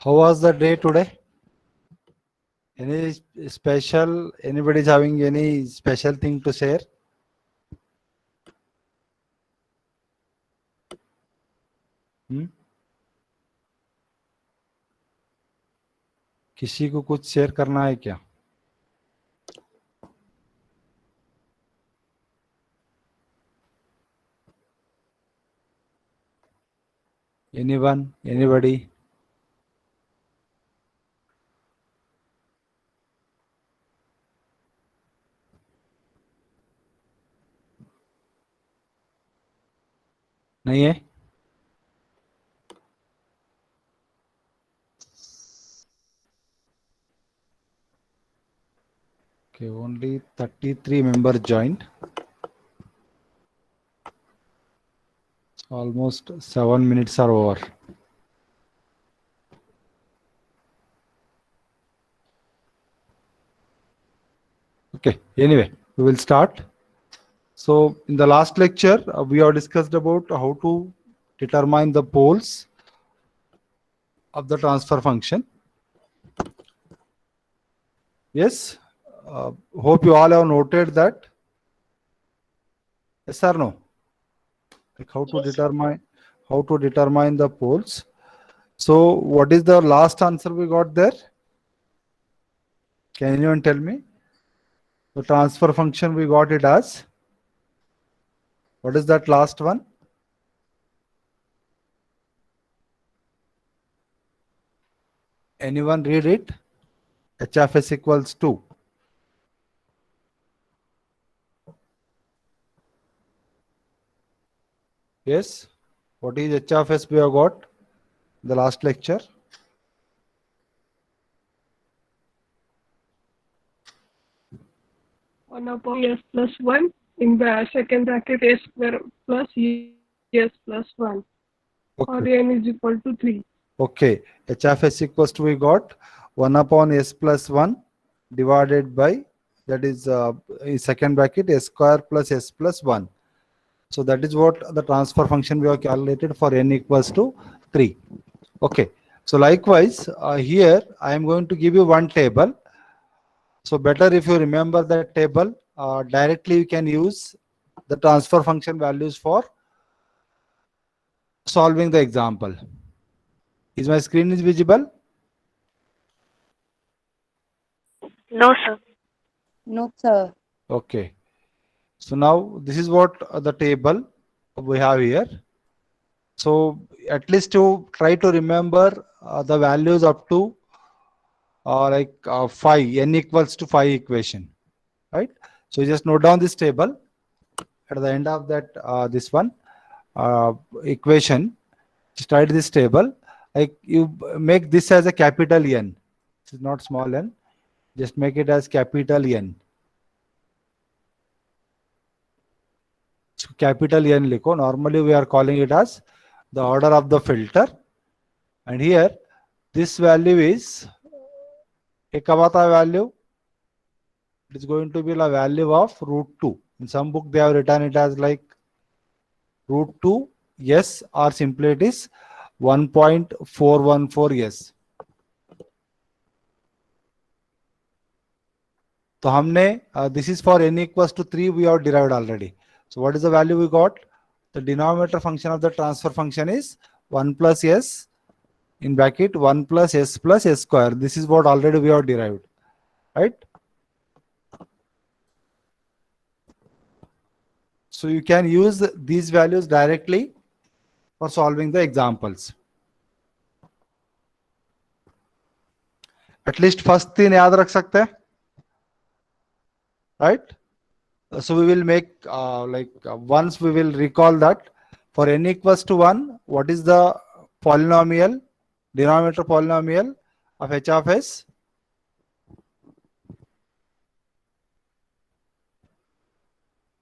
How was the day today? Any special? Anybody is having any special thing to share? किसी को कुछ share करना है क्या? Anyone? Anybody? नहीं है? Okay, only 33 members joined. Almost 7 minutes are over. Okay, anyway, we will start. So in the last lecture, we have discussed about how to determine the poles of the transfer function. Yes, hope you all have noted that. Yes or no? Like how to determine the poles. So what is the last answer we got there? Can anyone tell me? The transfer function we got it as. What is that last one? Anyone read it? H of s equals 2. Yes. What is H of s we have got? The last lecture. One upon s plus 1 in the second bracket s square plus s plus 1. Okay. Or n is equal to 3. Okay. H of s equals to we got 1 upon s plus 1 divided by, that is in second bracket, s square plus s plus 1. So that is what the transfer function we have calculated for n equals to 3. Okay. So likewise, here I am going to give you one table. So better if you remember that table, directly you can use the transfer function values for solving the example. Is my screen is visible? No, sir. No, sir. Okay. So now this is what the table we have here. So at least to try to remember the values up to 5, n equals to 5 equation, right? So you just note down this table. At the end of that, this one equation, just write this table. Like you make this as a capital N. This is not small n. Just make it as capital N. So capital N लिखो. Normally we are calling it as the order of the filter. And here, this value is a Kawata value. It is going to be the value of root 2. In some book, they have written it as like root 2 yes, or simply it is 1.414 yes. So हमने this is for n equals to 3 we have derived already. So what is the value we got? The denominator function of the transfer function is 1 plus s in bracket 1 plus s square. This is what already we have derived, right? So you can use these values directly for solving the examples. At least first तीन याद रख सकते हैं, right? So we will make once we will recall that for n equals to 1, what is the polynomial, denominator polynomial of h of s?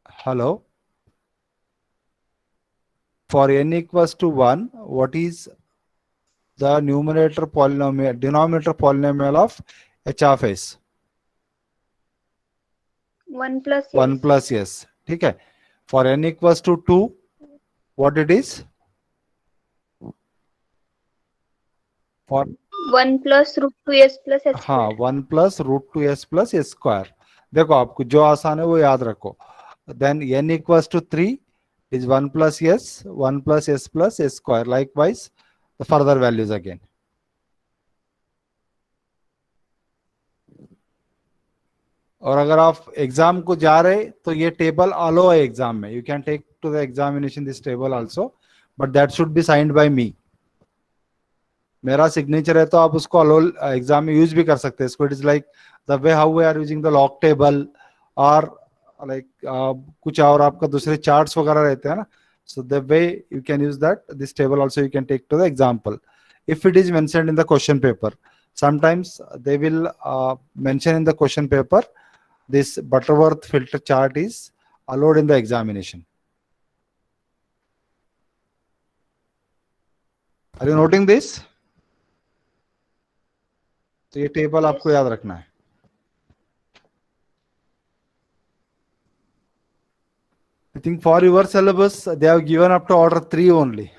Hello? For n equals to 1, what is the numerator polynomial, denominator polynomial of h of s? 1 plus 1 plus s. Okay. For n equals to 2, what it is? For 1 plus root 2s plus h हाँ, square. 1 plus √2s plus s square. देखो, आपको जो आसान है वो याद रखो. Then n equals to 3 is 1 plus s, 1 plus s plus s square. Likewise, the further values again. और अगर आप एग्जाम को जा रहे तो ये टेबल अलो है एग्जाम में. You can take to the examination this table also, but that should be signed by me. मेरा सिग्नेचर है तो आप उसको अलो एग्जाम में यूज भी कर सकते हैं. इसको it is like the way how we are using the log table और लाइक कुछ और आपका दूसरे चार्ट्स वगैरह रहते हैं ना. So the way you can use that this table also you can take to the example if it is mentioned in the question paper. Sometimes they will mention in the question paper this Butterworth filter chart is allowed in the examination. Are you noting this? तो ये table आपको याद रखना है. I think for your syllabus they have given up to order 3 only.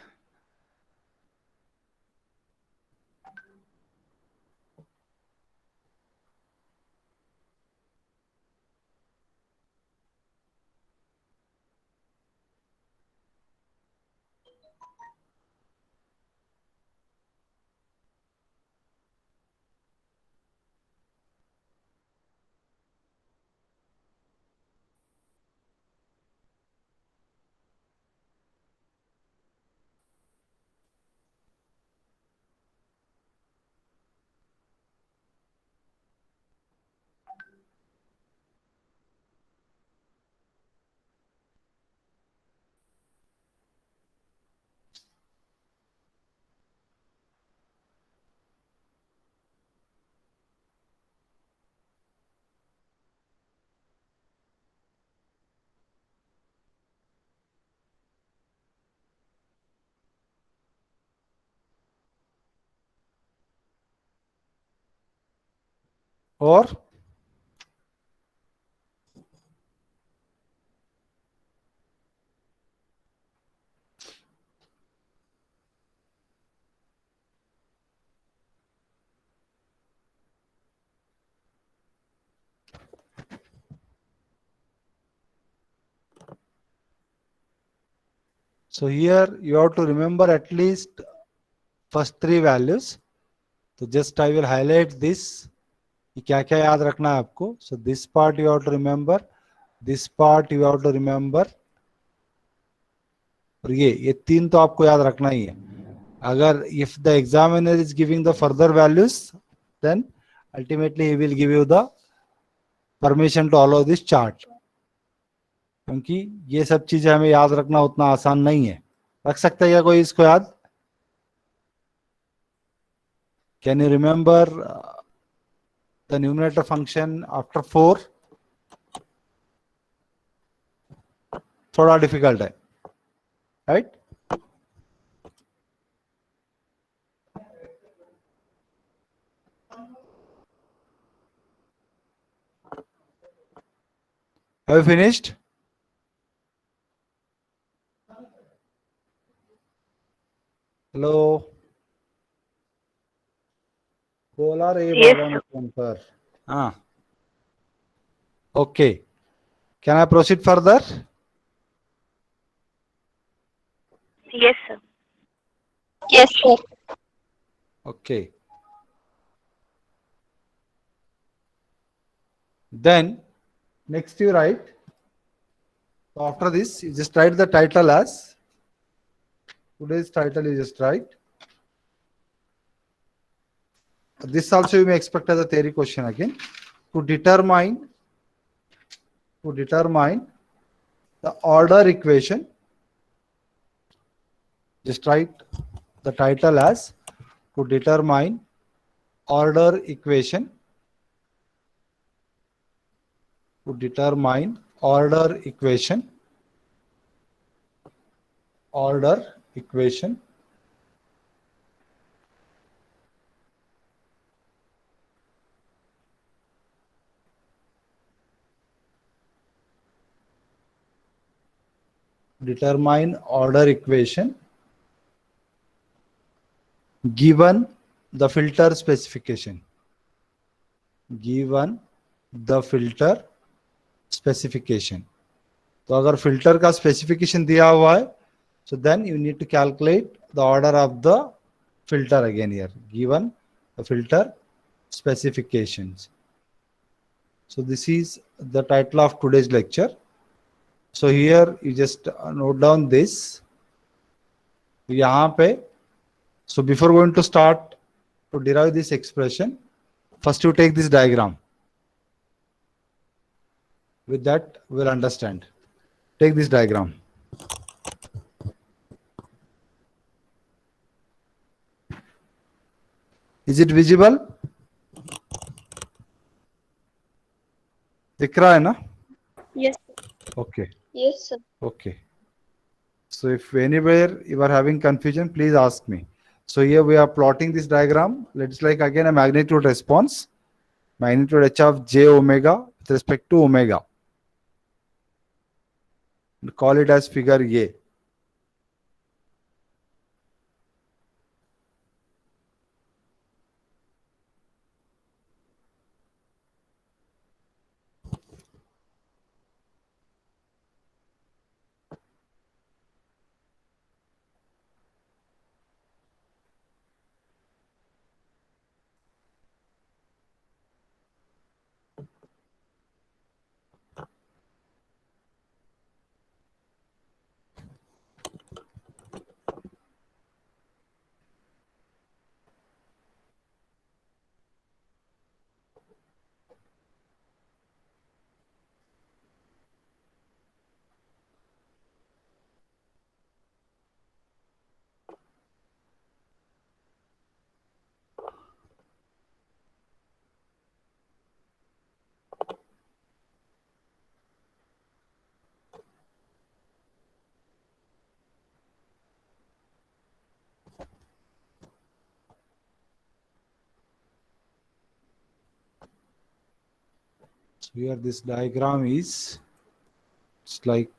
और so here you have to remember at least first 3 values. तो just I will highlight this कि क्या क्या याद रखना है आपको. So this part you have to remember, this part you have to remember, और ये 3 तो आपको याद रखना ही है. अगर if the examiner is giving the further values, then ultimately he will give you the permission to allow this chart. क्योंकि ये सब चीजें हमें याद रखना उतना आसान नहीं है. रख सकता है क्या कोई इसको याद? Can you remember the numerator function after 4? थोड़ा डिफिकल्ट है, right? Have you finished? Hello? बोला रे Yes, बाबा ने sir. फोन पर. हाँ. Okay. Can I proceed further? Yes, sir. Yes, sir. Okay. Then next you write. So after this, you just write the title as today's title. You just write. This also you may expect as a theory question again. To determine the order equation, just write the title as to determine order equation. To determine order equation. Order equation. Determine order equation given the filter specification. Given the filter specification. तो अगर filter का specification दिया हुआ है, so then you need to calculate the order of the filter again here. Given the filter specifications. So this is the title of today's lecture. So here you just note down this. यहाँ पे, so before going to start to derive this expression, first you take this diagram. With that, we'll understand. Take this diagram. Is it visible? दिख रहा है ना? Yes. Okay. Yes, sir. Okay. So if anywhere you are having confusion, please ask me. So here we are plotting this diagram. Let's like again a magnitude response. Magnitude h of j omega with respect to omega. Call it as figure A. So here this diagram is, it's like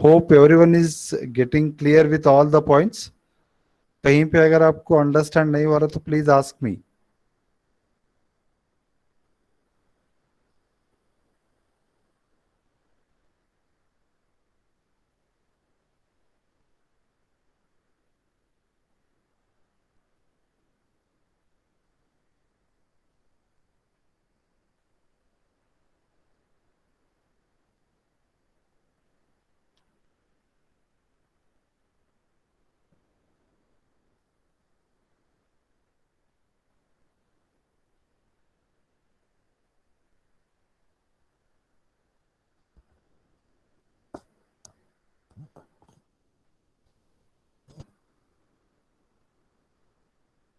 hope everyone is getting clear with all the points. कहीं पे अगर आपको understand नहीं हो रहा तो please ask me.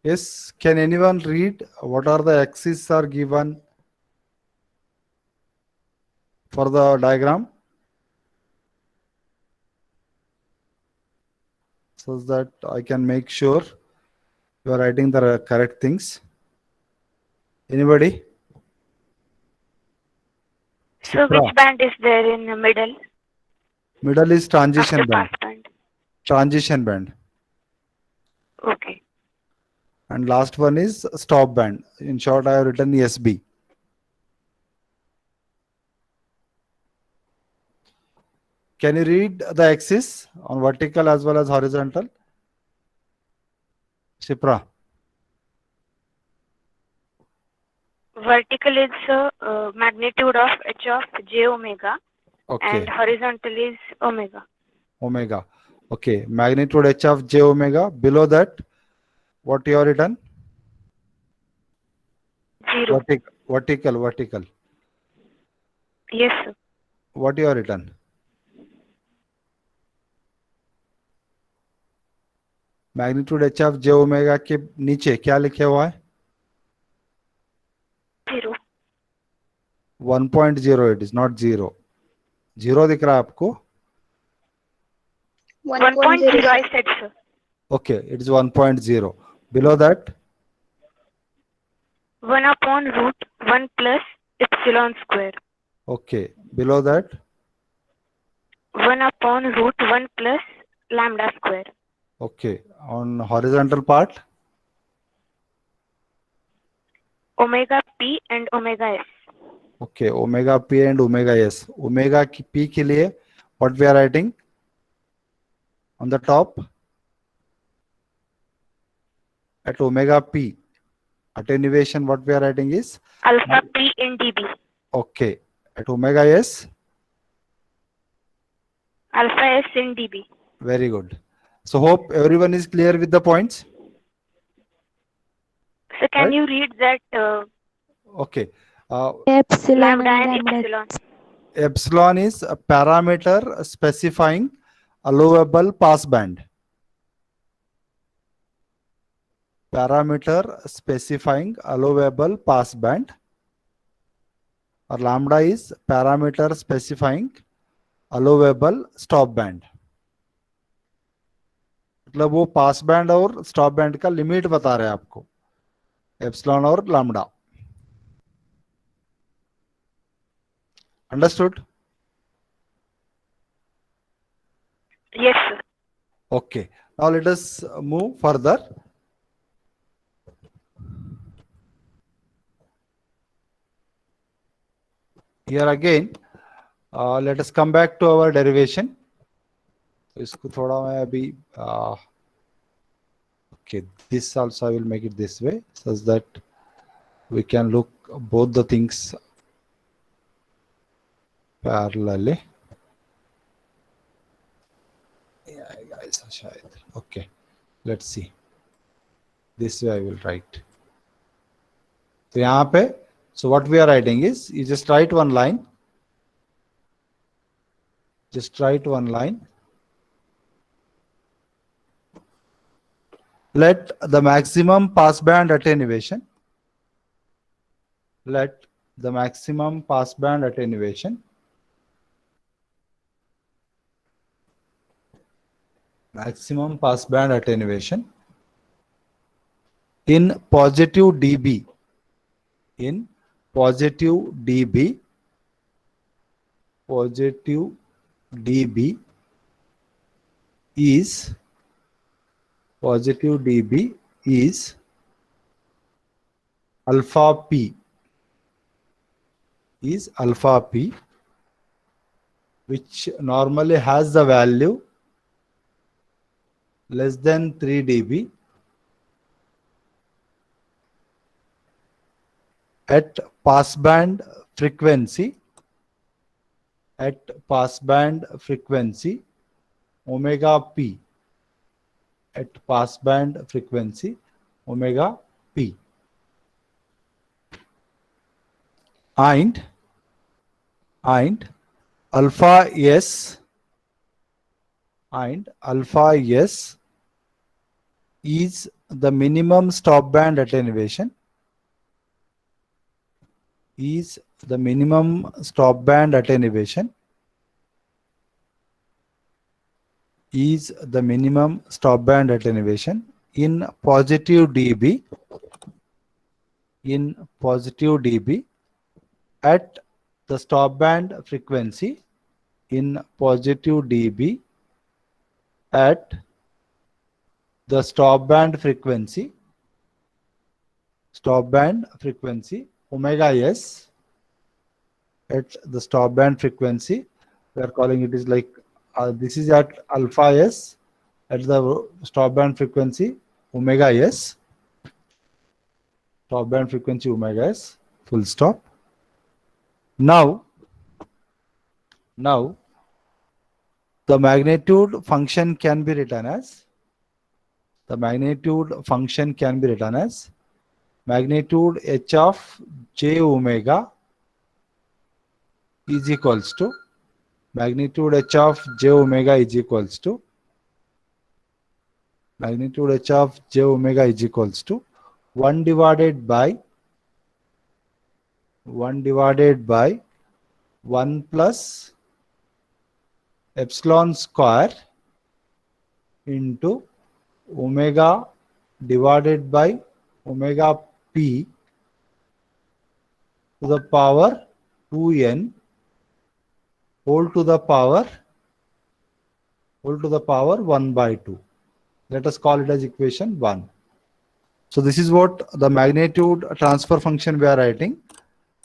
Yes, can anyone read what are the axes are given for the diagram? So that I can make sure you are writing the correct things. Anybody? So Shipra. which band is there in the middle Middle is of transition the band. pass band? Transition band. Okay. And last one is stop band. In short, I have written SB. Can you read the axis on vertical as well as horizontal? Shipra. vertical is magnitude of h of j omega, Okay, and horizontal is omega. omega. Okay, magnitude h of j omega. Below that, what you have written? 0. Vertical. Yes, sir. What you have written? Magnitude H of J omega के नीचे क्या लिखे हुआ है? 0. 1.0. It is not zero. Zero दिख रहा है आपको? 1.0 I said, sir. Okay, it is 1.0. Below that? 1 upon root 1 plus epsilon square. Okay, below that? 1 upon root 1 plus lambda square. Okay, on horizontal part? Omega p and omega s. Okay, omega P and omega S. Omega की P के लिए what we are writing on the top? At omega P attenuation, what we are writing is Alpha p in dB. okay. At omega s? Alpha s in dB. Very good. So hope everyone is clear with the points. So can Right. you read that Okay. Epsilon lambda and and lambda. epsilon? Epsilon is a parameter specifying allowable pass band. Parameter specifying allowable pass band. और lambda is parameter specifying allowable stop band. मतलब वो pass band और stop band का limit बता रहे हैं आपको, epsilon और lambda. Understood? Yes, sir. Okay. Now let us move further. Here again, let us come back to our derivation. तो इसको थोड़ा मैं अभी okay, this also I will make it this way such that we can look both the things parallelly. Yeah, guys, शायद. Okay, let's see. This way I will write. तो यहाँ पे, so what we are writing is, you just write one line. Just write one line. Let the maximum passband attenuation. Let the maximum passband attenuation. Maximum passband attenuation in positive dB. In positive dB. Positive dB is positive dB is alpha p, is alpha p, which normally has the value less than 3 dB at passband frequency. At passband frequency omega p. At passband frequency omega p. And alpha s, and alpha s is the minimum stop band attenuation, is the minimum stop band attenuation, is the minimum stop band attenuation in positive dB, in positive dB at the stop band frequency, in positive dB at the stop band frequency omega s, at the stop band frequency we are calling it is like this is at alpha s at the stop band frequency omega s, stop band frequency omega s, full stop. Now the magnitude function can be written as magnitude h of j omega is equals to magnitude h of j omega is equals to 1 divided by 1 plus epsilon square into omega divided by omega p to the power 2n whole to the power 1 by 2. Let us call it as equation 1. So this is what the magnitude transfer function we are writing.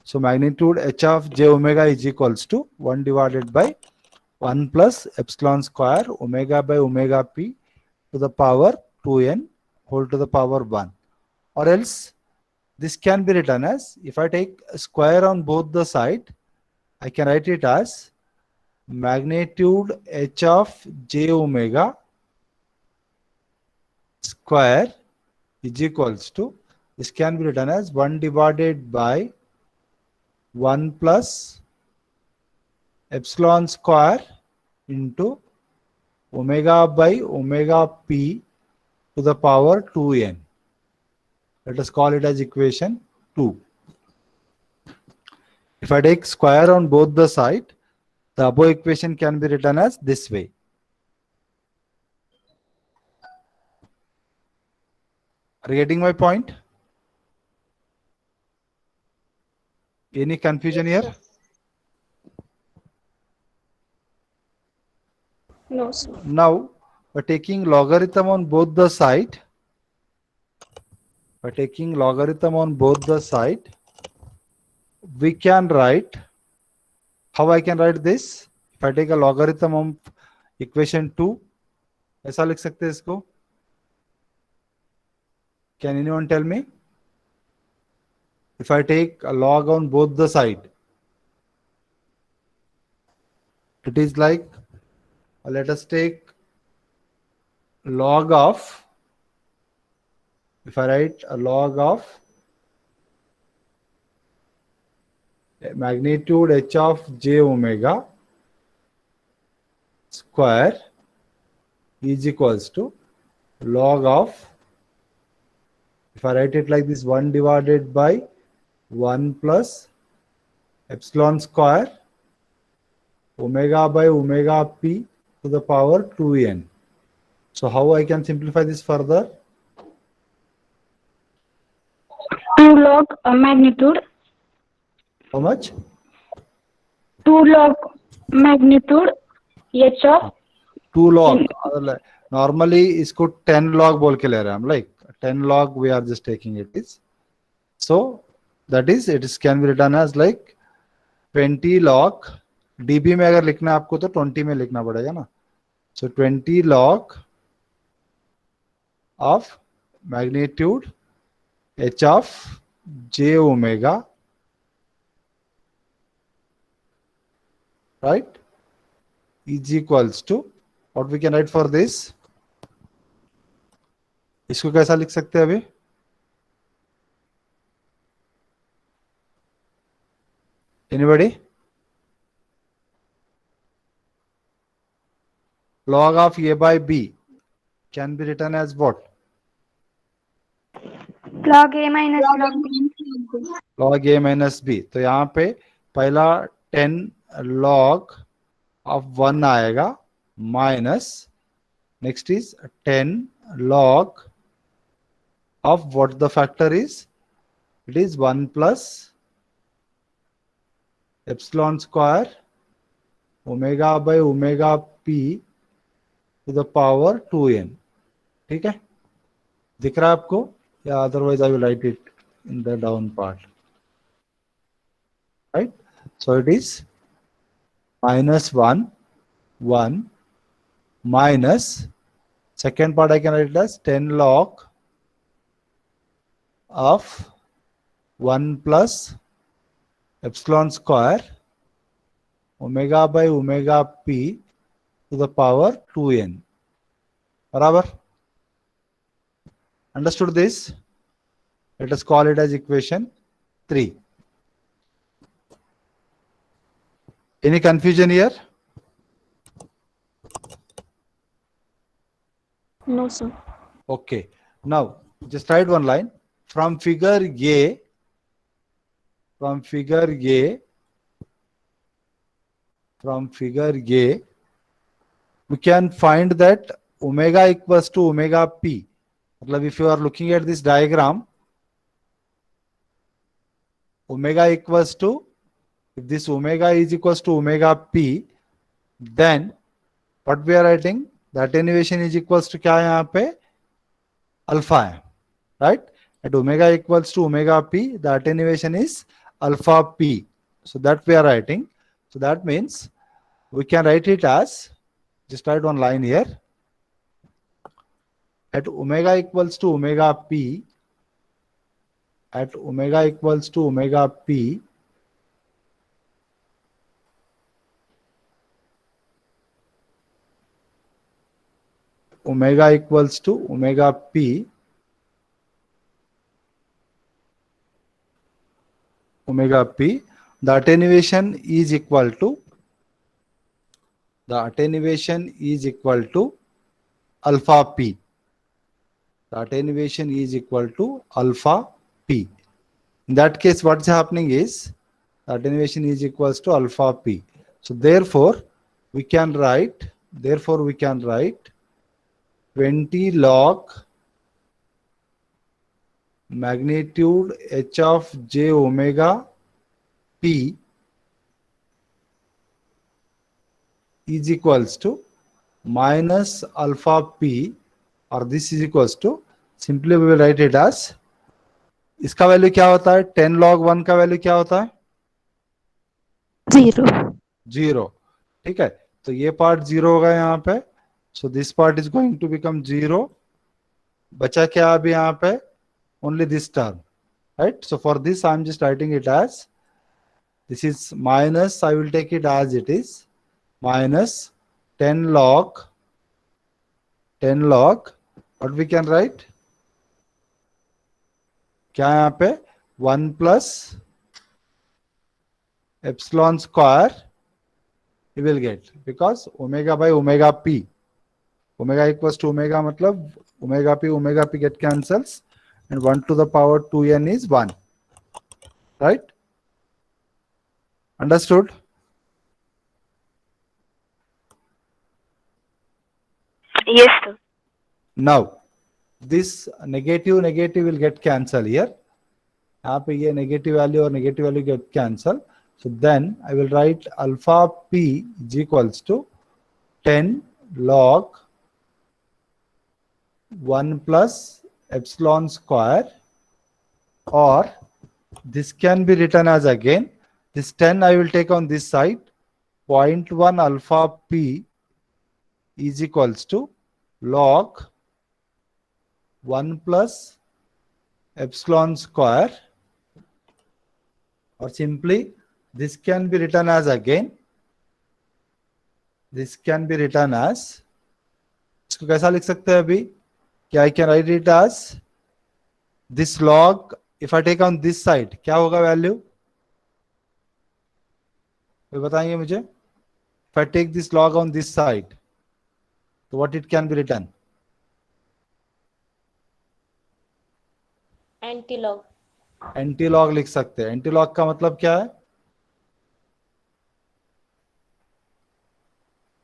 So magnitude h of j omega is equals to 1 divided by 1 plus epsilon square omega by omega p to the power 2n whole to the power 1. Or else this can be written as, if I take a square on both the side, I can write it as magnitude h of j omega square is equals to, this can be written as 1 divided by 1 plus epsilon square into omega by omega p to the power 2n. Let us call it as equation 2. If I take square on both the side, the above equation can be written as this way. Are you getting my point? Any confusion here? No, sir. Now, by taking logarithm on both the side, we can write, how I can write this? If I take a logarithm of equation 2, ऐसा लिख सकते हैं इसको? Can anyone tell me? If I take a log on both the side, it is like, let us take log of, if I write a log of magnitude h of j omega square is equals to log of, if I write it like this, 1 divided by 1 plus epsilon square omega by omega p to the power 2n. So how I can simplify this further? 2 log magnitude. How much? 2 log magnitude h of 2 log. Normally इसको 10 log बोल के ले रहे हैं हम, like 10 log we are just taking it is. So that is, it is can be written as like 20 log. dB में अगर लिखना है आपको तो 20 में लिखना पड़ेगा ना. So 20 log of magnitude h of j omega, right, is equals to, what we can write for this? इसको कैसा लिख सकते हैं अभी? Anybody? Log of a by b can be written as what? log a minus log b. Log a minus b. तो यहाँ पे पहला 10 log of 1 आएगा minus, next is 10 log of what the factor is? It is 1 plus epsilon square omega by omega p to the power 2n. ठीक है, दिख रहा है आपको? या otherwise I will write it in the down part, right? So it is minus 1 1 minus, second part I can write it as 10 log of 1 plus epsilon square omega by omega p to the power 2n. बराबर? Understood this? Let us call it as equation 3. Any confusion here? No, sir. Okay. Now, just write one line. From figure A, from figure A, we can find that omega equals to omega p. मतलब if you are looking at this diagram, omega equals to, if this omega is equals to omega p, then what we are writing, the attenuation is equals to क्या है यहाँ पे alpha है, right? At omega equals to omega p, the attenuation is alpha p. So that we are writing. So that means we can write it as, just write one line here. At omega equals to omega p, at omega equals to omega p, omega equals to omega p, omega p, the attenuation is equal to, the attenuation is equal to alpha p. The attenuation is equal to alpha p. In that case, what's happening is the attenuation is equals to alpha p. So therefore, we can write 20 log magnitude h of j omega p is equals to minus alpha p, और this is equals to, simply we will write it as, इसका value क्या होता है, 10 log 1 का value क्या होता है, 0. ठीक है, तो ये पार्ट 0 होगा यहाँ पे. So this part is going to become 0. बचा क्या अभी यहाँ पे, only this term, right? So for this I am just writing it as, this is minus, I will take it as it is, minus 10 log, what we can write, क्या है यहाँ पे, 1 plus epsilon square you will get, because omega by omega p, omega equals to omega मतलब omega p get cancels, and 1 to the power 2n is 1, right? Understood? Yes, sir. Now this negative will get cancelled here. यहाँ पे ये negative value और negative value get cancelled. So then I will write alpha p is equals to 10 log 1 plus epsilon square, or this can be written as, again, this 10 I will take on this side, 0.1 alpha p is equals to log 1 plus epsilon square, or simply this can be written as, again, this can be written as, इसको कैसा लिख सकते हैं अभी, क्या I can write it as this log, if I take on this side क्या होगा value, कोई बताएंगे मुझे? If I take this log on this side, so what it can be written? Antilog. Antilog लिख सकते हैं. एंटीलॉग का मतलब क्या है?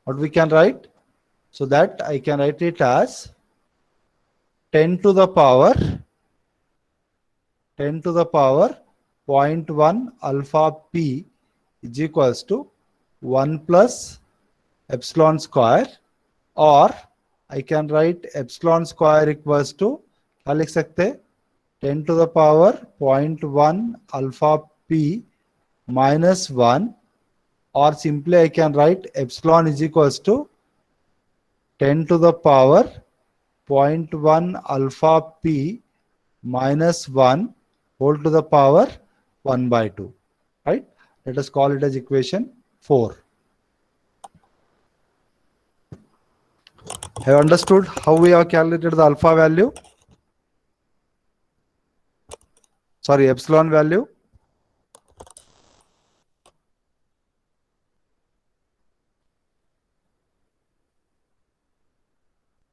What we can write? So that I can write it as 10 to the power 0.1 alpha p is equals to 1 plus epsilon square, or I can write epsilon square equals to, क्या लिख सकते हैं, 10 to the power 0.1 alpha p minus 1, or simply I can write epsilon is equals to 10 to the power 0.1 alpha p minus 1 whole to the power 1 by 2. right? Let us call it as equation 4. Have you understood how we have calculated the alpha value? Sorry, epsilon value.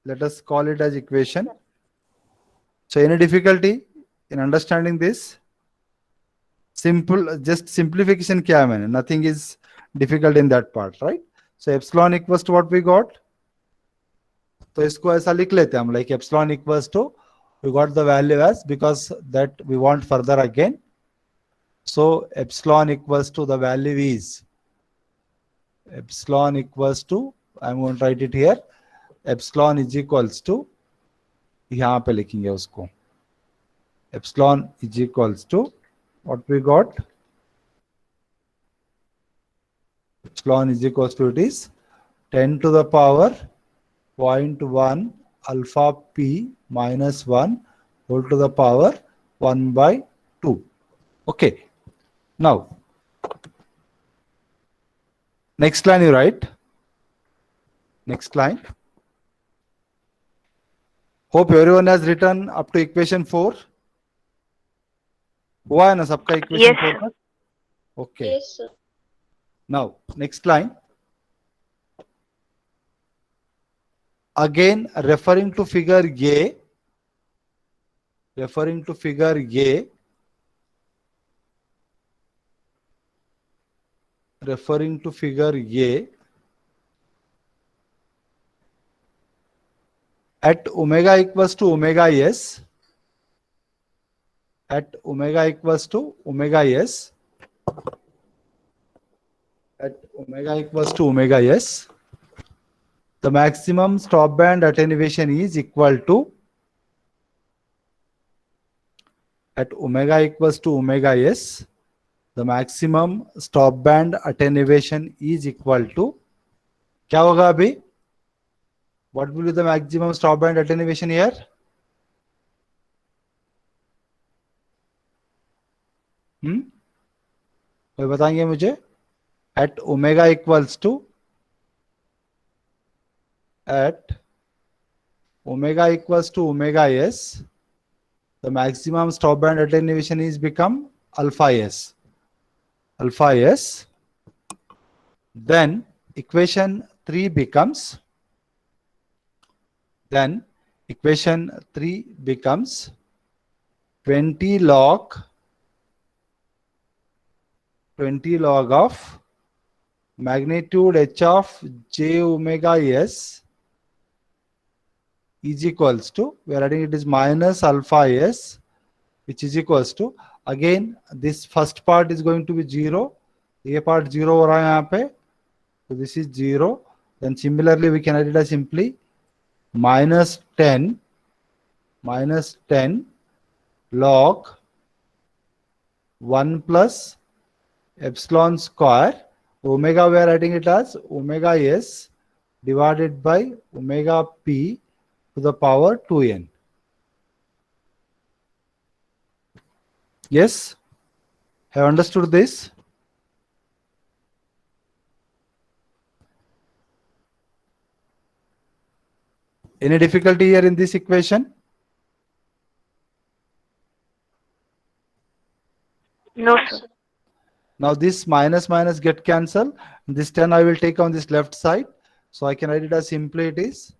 Let us call it as equation. So any difficulty in understanding this? Simple, just simplification kya hai maine? Nothing is difficult in that part, right? So epsilon equals to what we got? तो इसको ऐसा लिख लेते हैं हम, like epsilon equals to, we got the value as, because that we want further again. So epsilon equals to, the value is, epsilon equals to, I'm going to write it here, epsilon is equals to, यहाँ पे लिखेंगे उसको, epsilon is equals to, what we got, epsilon is equals to, it is 10 to the power 0.1 alpha p minus 1 whole to the power 1 by 2. Okay. Now, next line you write. Next line. Hope everyone has written up to equation 4. हुआ है ना सबका equation Yes, 4 sir. तक? Okay. Yes, sir. Now, next line. Again, referring to figure A, referring to figure A, referring to figure A, at omega equals to omega s, at omega equals to omega s, at omega equals to omega s, the maximum stop band attenuation is equal to, at omega equals to omega s, the maximum stop band attenuation is equal to, क्या होगा अभी? What will be the maximum stop band attenuation here? कोई बताएंगे मुझे? At omega equals to, at omega equals to omega s, the maximum stop band attenuation is become alpha s. Alpha s. Then equation 3 becomes, then equation 3 becomes 20 log of magnitude h of j omega s is equals to, we are writing it is minus alpha s, which is equals to, again this first part is going to be 0, ये part 0 हो रहा है यहाँ पे, so this is 0, then similarly we can write it as simply minus 10 log 1 plus epsilon square, omega we are writing it as omega s divided by omega p to the power 2n. Yes? Have understood this? Any difficulty here in this equation? No, sir. Now this minus minus get cancelled. This 10 I will take on this left side. So I can write it as simply it is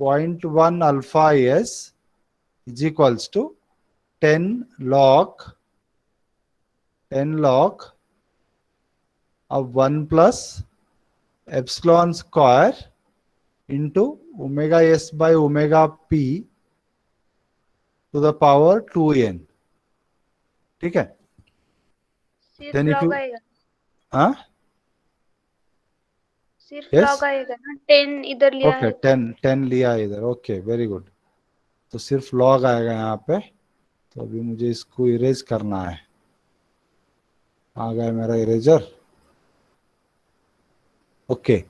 0.1 alpha s is equals to 10 log of 1 plus epsilon square into omega s by omega p to the power 2n. ठीक है? सिर्फ Then if log you, आएगा, हाँ? सिर्फ Yes? Log आएगा ना, 10 इधर लिया Okay, है 10 लिया है इधर. Okay, very good. तो सिर्फ log आएगा यहाँ पे. तो अभी मुझे इसको इरेज करना है. आ गया मेरा इरेजर. ओके.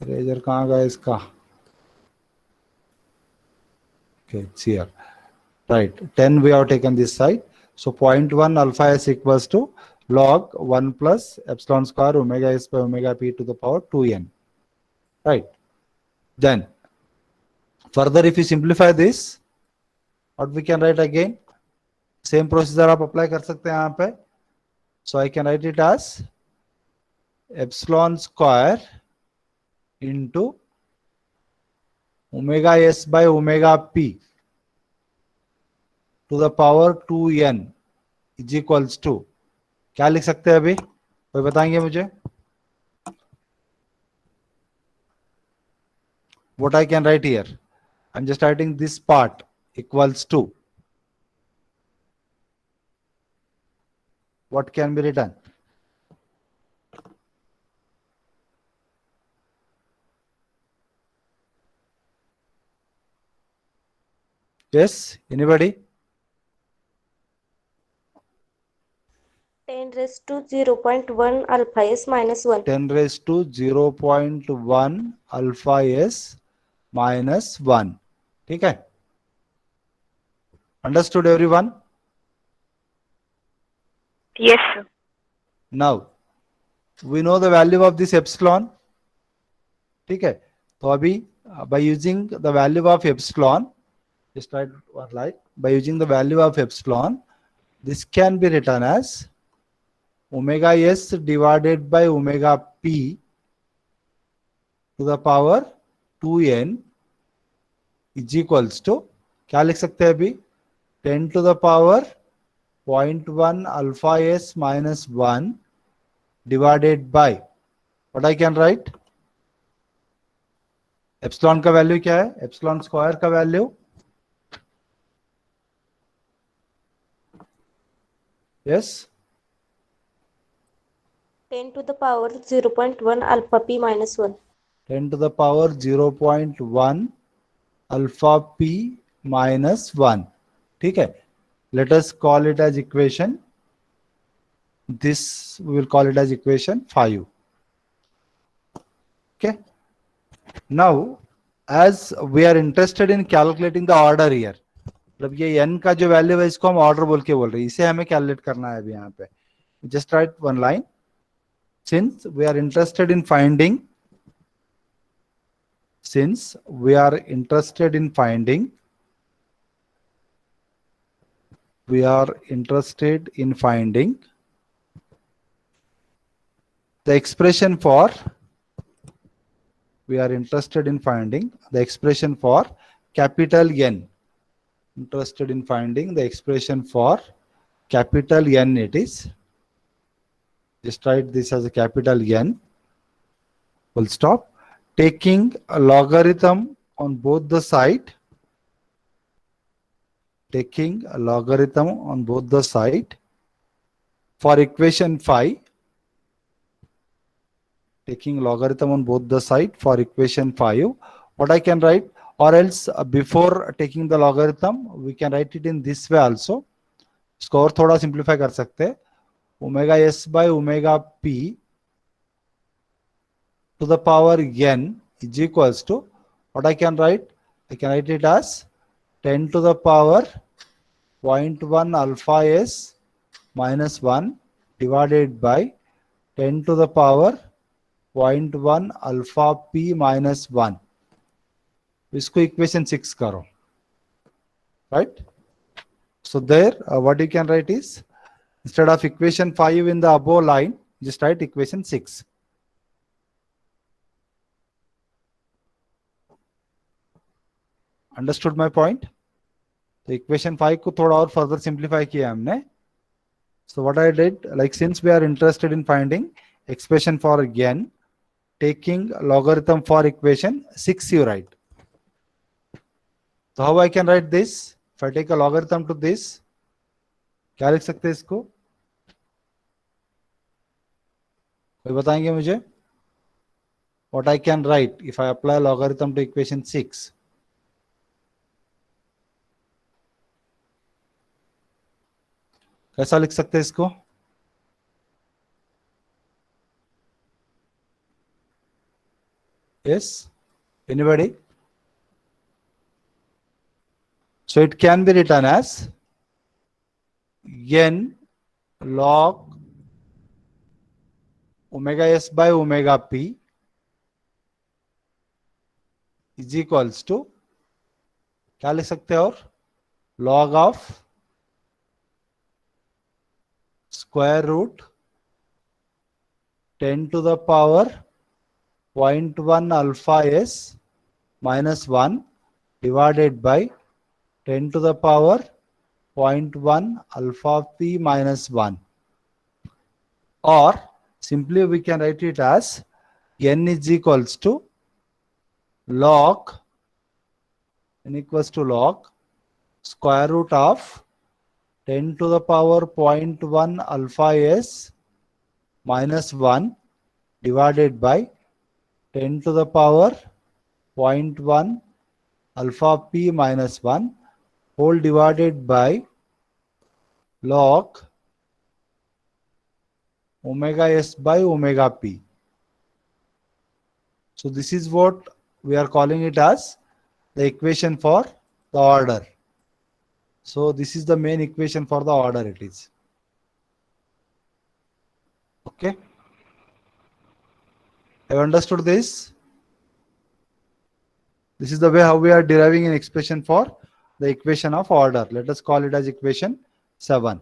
इरेजर कहाँ गया इसका? Okay, it's here. right? 10 we have taken this side. So 0.1 alpha s equals to log 1 plus epsilon square omega s by omega p to the power 2n, right? Then further if you simplify this, what we can write again? Same procedure आप apply कर सकते हैं यहाँ पे. So I can write it as epsilon square into omega s by omega p to the power 2n is equals to, क्या लिख सकते हैं अभी, कोई बताएंगे मुझे? What I can write here? I'm just writing this part equals to, what can be written? Yes, anybody? 10 raised to 0.1 alpha s minus 1. 10 raised to 0.1 alpha s minus 1. ठीक है? Understood everyone? Yes, sir. Now we know the value of this epsilon. ठीक है? तो अभी by using the value of epsilon, just write one line. By using the value of epsilon, this can be written as omega s divided by omega p to the power 2n is equals to, क्या लिख सकते हैं अभी, 10 to the power 0.1 alpha s minus 1 divided by, what I can write, epsilon का value क्या है, epsilon square का value, yes, 10 to the power 0.1 alpha p minus 1. 10 to the power 0.1 alpha p minus 1. ठीक है? Let us call it as equation. This we will call it as equation 5. Okay. Now, as we are interested in calculating the order here, मतलब ये n का जो value है इसको हम order बोल के बोल रहे हैं, इसे हमें कैलकुलेट करना है अभी यहाँ पे. Just write one line. Since we are interested in finding, we are interested in finding the expression for, capital N. Interested in finding the expression for capital N, it is, just write this as a capital N, full stop, taking a logarithm on both the side, for equation 5, what I can write, or else before taking the logarithm we can write it in this way also. इसको और थोड़ा simplify कर सकते हैं, omega s by omega p to the power n is equals to, what I can write, I can write it as 10 to the power 0.1 alpha s minus 1 divided by 10 to the power 0.1 alpha p minus 1. इसको equation 6 करो, right? So there what you can write is, instead of equation 5 in the above line, just write equation 6. Understood my point? तो equation 5 को थोड़ा और further simplify किया हमने. So what I did, like since we are interested in finding expression for n, taking logarithm for equation 6 you write. So how I can write this? If I take a logarithm to this, क्या लिख सकते हैं इसको, कोई बताएंगे मुझे? What I can write if I apply logarithm to equation 6? कैसा लिख सकते हैं इसको? Yes, anybody? So it can be written as n log omega s by omega p is equals to, क्या लिख सकते हैं, और log of square root 10 to the power 0.1 alpha s minus 1 divided by 10 to the power 0.1 alpha p minus 1. Or simply we can write it as n is equals to log square root of 10 to the power 0.1 alpha s minus 1 divided by 10 to the power 0.1 alpha p minus 1 whole divided by log omega s by omega p. So this is what we are calling it as the equation for the order. So this is the main equation for the order it is. Okay. Have you understood this? This is the way how we are deriving an expression for the equation of order. Let us call it as equation 7.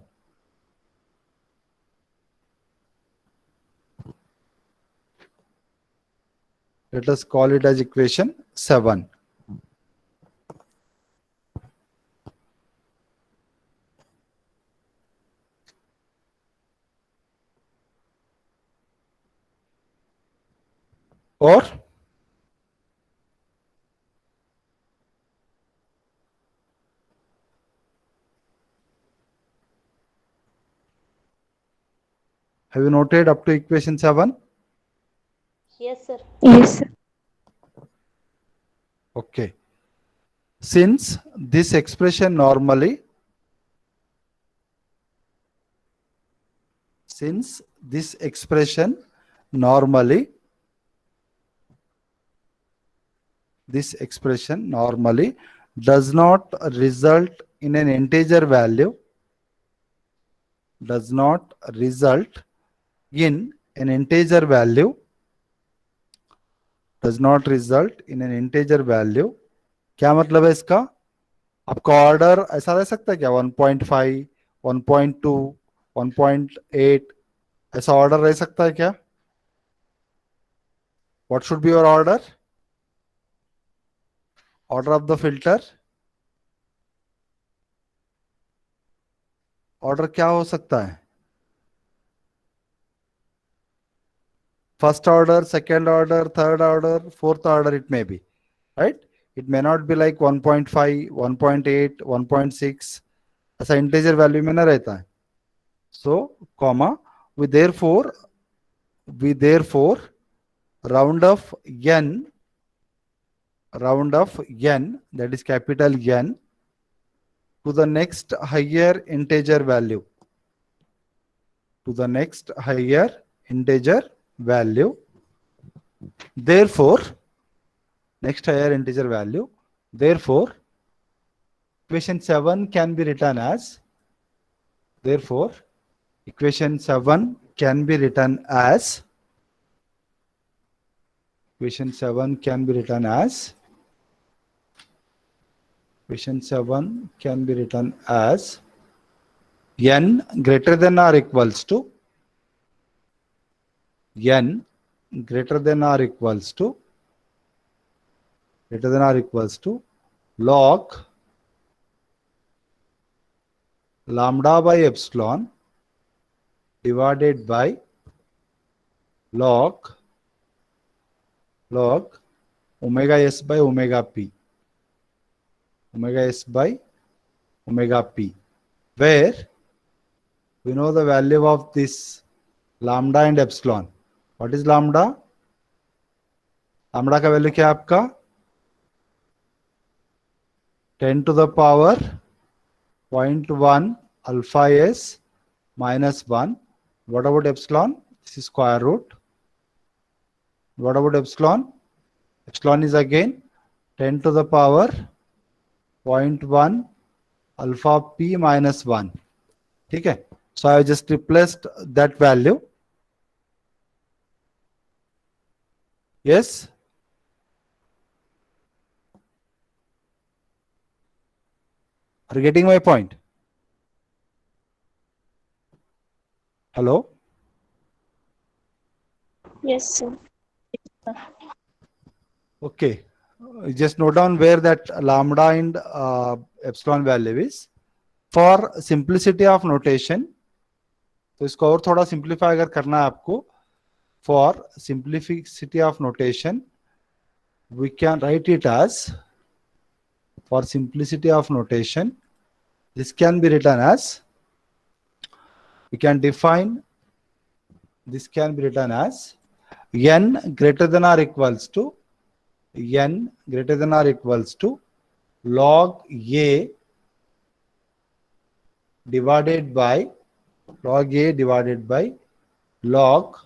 Let us call it as equation 7. Or have you noted up to equation 7? Yes, sir. Yes, sir. Okay. Since this expression normally this expression normally does not result in an integer value, does not result in an integer value, does not result in an integer value. क्या मतलब है इसका? आपका order ऐसा रह सकता है क्या? 1.5, 1.2, 1.8 ऐसा ऑर्डर रह सकता है क्या? What should be your order? Order of the filter. Order क्या हो सकता है? First order, second order, third order, fourth order it may be, right? It may not be like 1.5, 1.8, 1.6 ऐसा integer value में ना रहता है. So, comma, we therefore round of n, that is capital N, to the next higher integer value. To the next higher integer value. Therefore, next higher integer value. Therefore, equation 7 can be written as, therefore, equation 7 can be written as, equation 7 can be written as, equation 7 can be written as n greater than or equals to, n greater than or equals to, log lambda by epsilon divided by log omega s by omega p, omega s by omega p, where we know the value of this lambda and epsilon. What is lambda? Lambda का value क्या है आपका? 10 to the power 0.1 alpha s minus 1. What about epsilon? This is square root. What about epsilon? Epsilon is again 10 to the power 0.1 alpha p minus 1. Okay, so I just replaced that value. Yes, are you getting my point? Hello. Yes, sir. Okay, just note down where that lambda and epsilon value is. For simplicity of notation, तो इसको और थोड़ा simplify अगर करना है आपको, for simplicity of notation, we can write it as, for simplicity of notation, this can be written as, we can define, this can be written as n greater than or equals to, n greater than or equals to log a divided by log a divided by log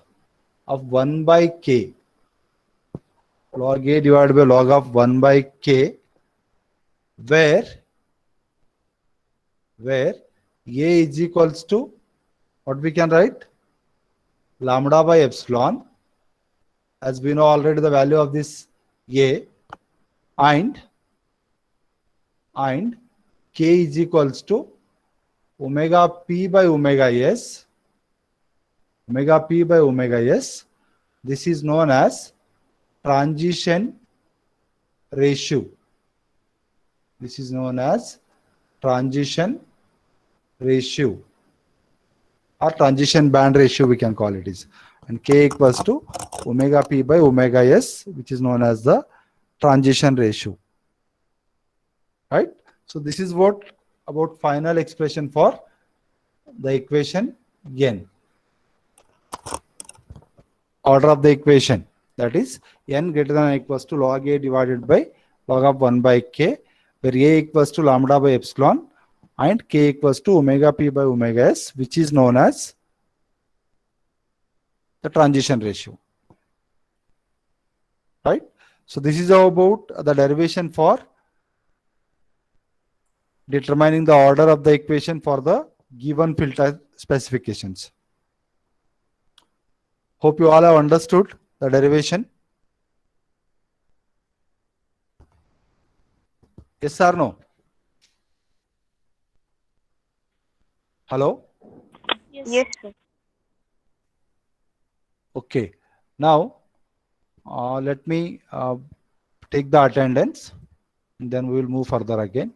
of 1 by k, log a divided by log of 1 by k, where a is equals to, what we can write, lambda by epsilon, as we know already the value of this a, and k is equals to omega p by omega s, omega p by omega s. This is known as transition ratio. This is known as transition ratio or transition band ratio, we can call it is. And k equals to omega p by omega s, which is known as the transition ratio. Right? So this is what about final expression for the equation n. Order of the equation, that is n greater than or equals to log a divided by log of 1 by k, where a equals to lambda by epsilon and k equals to omega p by omega s, which is known as the transition ratio. Right? So this is how about the derivation for determining the order of the equation for the given filter specifications. Hope you all have understood the derivation. Yes or no? Hello? Yes. Yes, sir. Okay. Now, let me take the attendance and then we will move further again.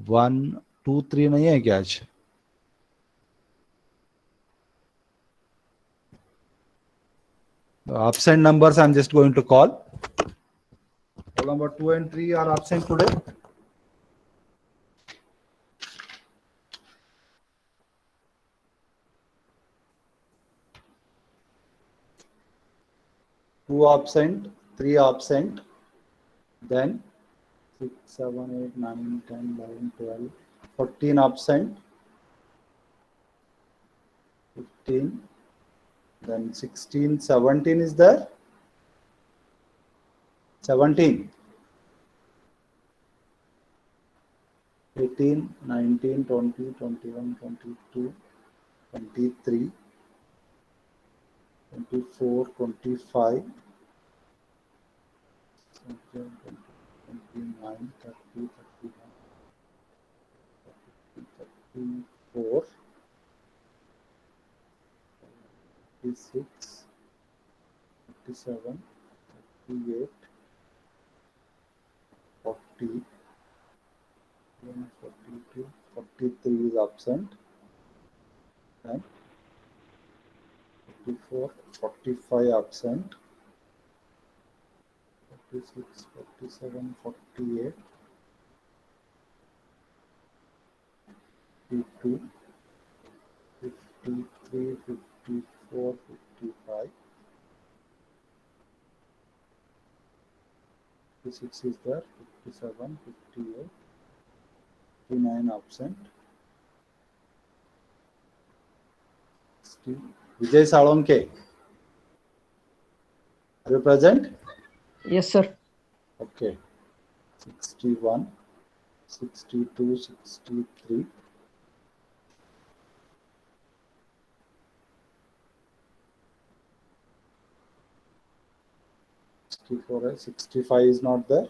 1, 2, 3 नहीं है क्या आज? The absent numbers I'm just going to call. Roll number 2 and 3 are absent today. Two absent, 3 absent, then 6, 7, 8, 9, 10, 11, 12, 14 absent, 15, then 16, 17 is there? 17, 18, 19, 20, 21, 22, 23, 24, 25, 29, 30, 31, 34, 36, 37, 38, 40, 42, 43 is absent, and 44, 45 absent, 46, 47, 48, 52, 53, 54, 55, 56 is there, 57, 58, 59 absent. Vijay Salonke, are you present? Yes, sir. Okay. 61, 62, 63. 64, 65 is not there.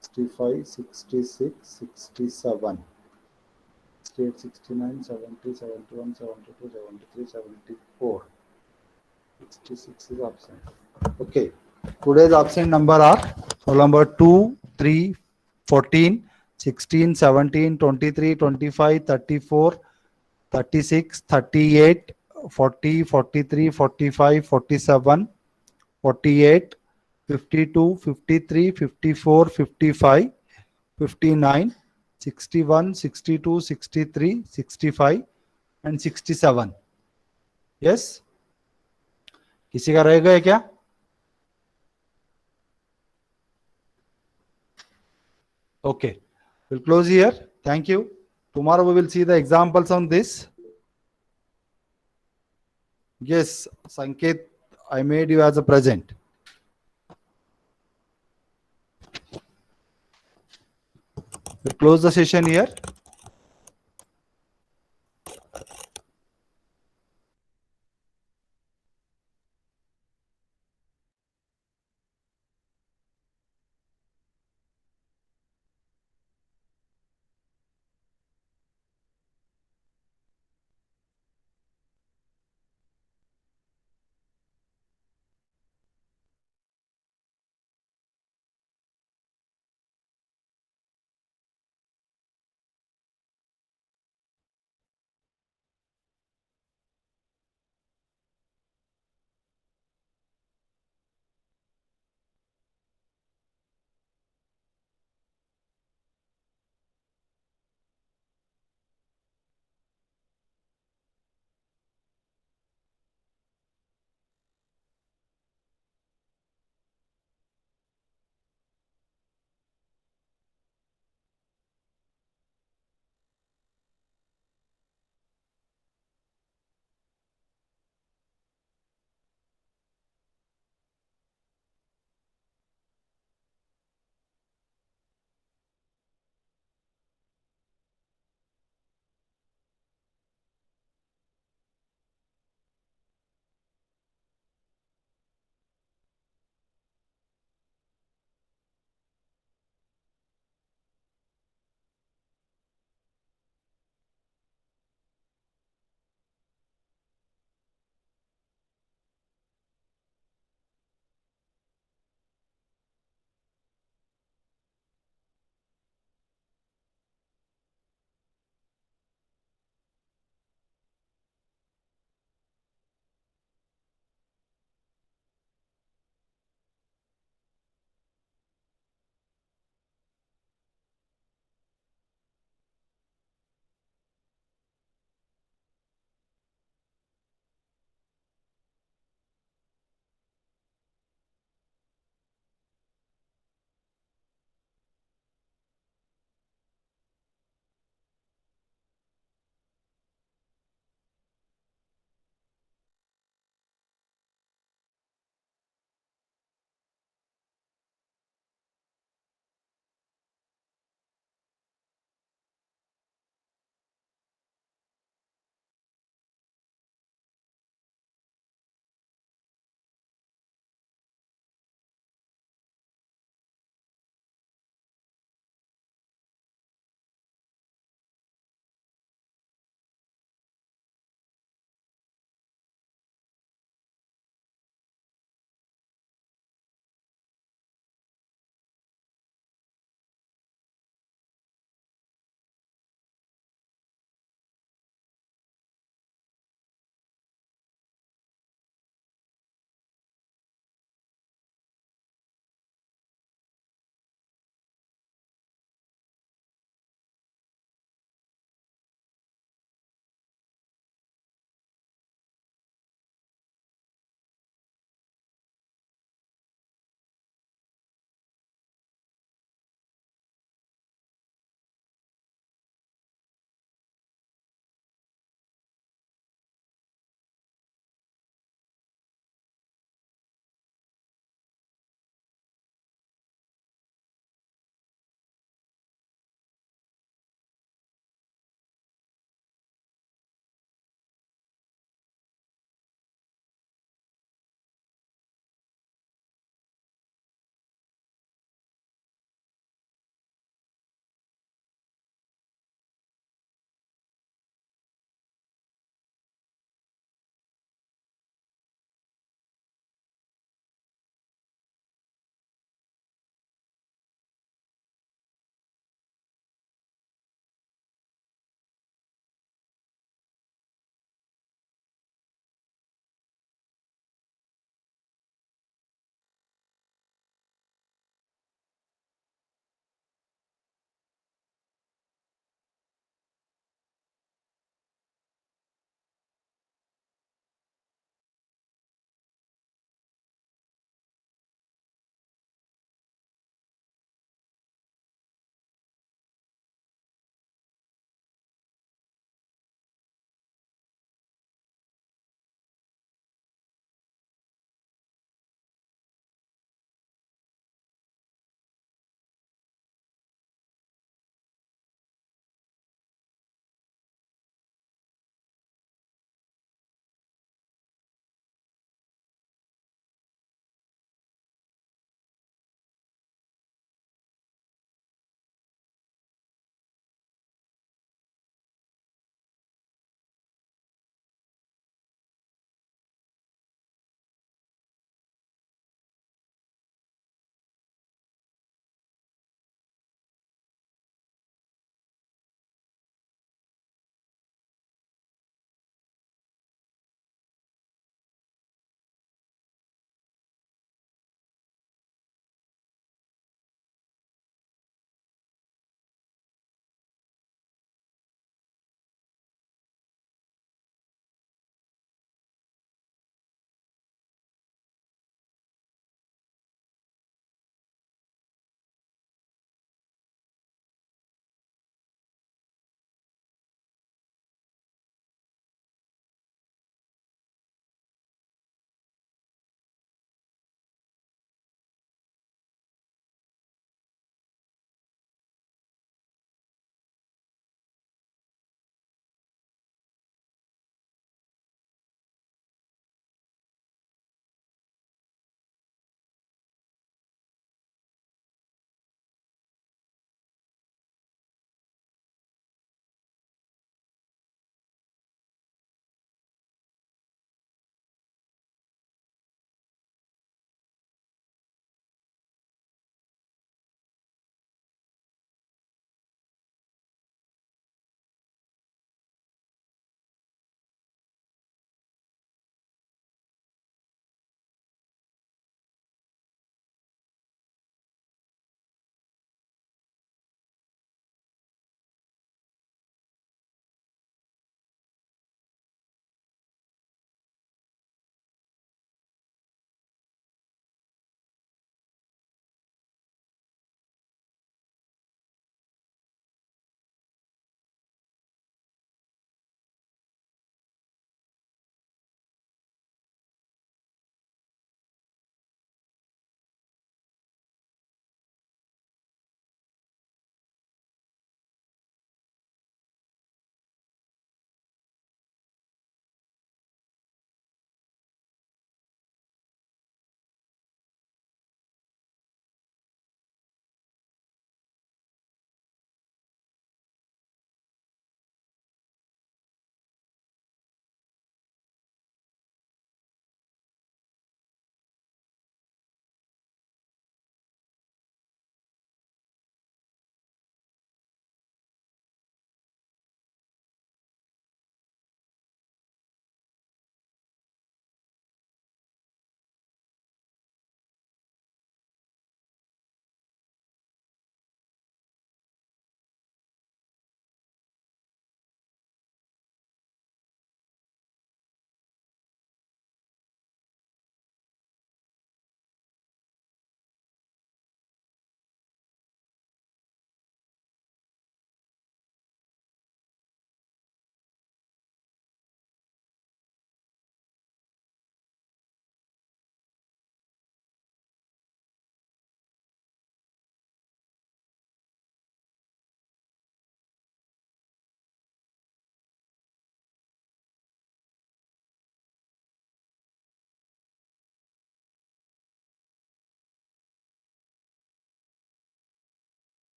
65, 66, 67, 68, 69, 70, 71, 72, 73, 74. 66 is absent. Okay. Today's absent number are roll number 2, 3, 14, 16, 17, 23, 25, 34, 36, 38, 40, 43, 45, 47, 48, 52, 53, 54, 55, 59, 61, 62, 63, 65 and 67. Yes? किसी का रह गए क्या? Okay. We'll close here. Thank you. Tomorrow we will see the examples on this. Yes, Sanket, I made you as a present. We'll close the session here.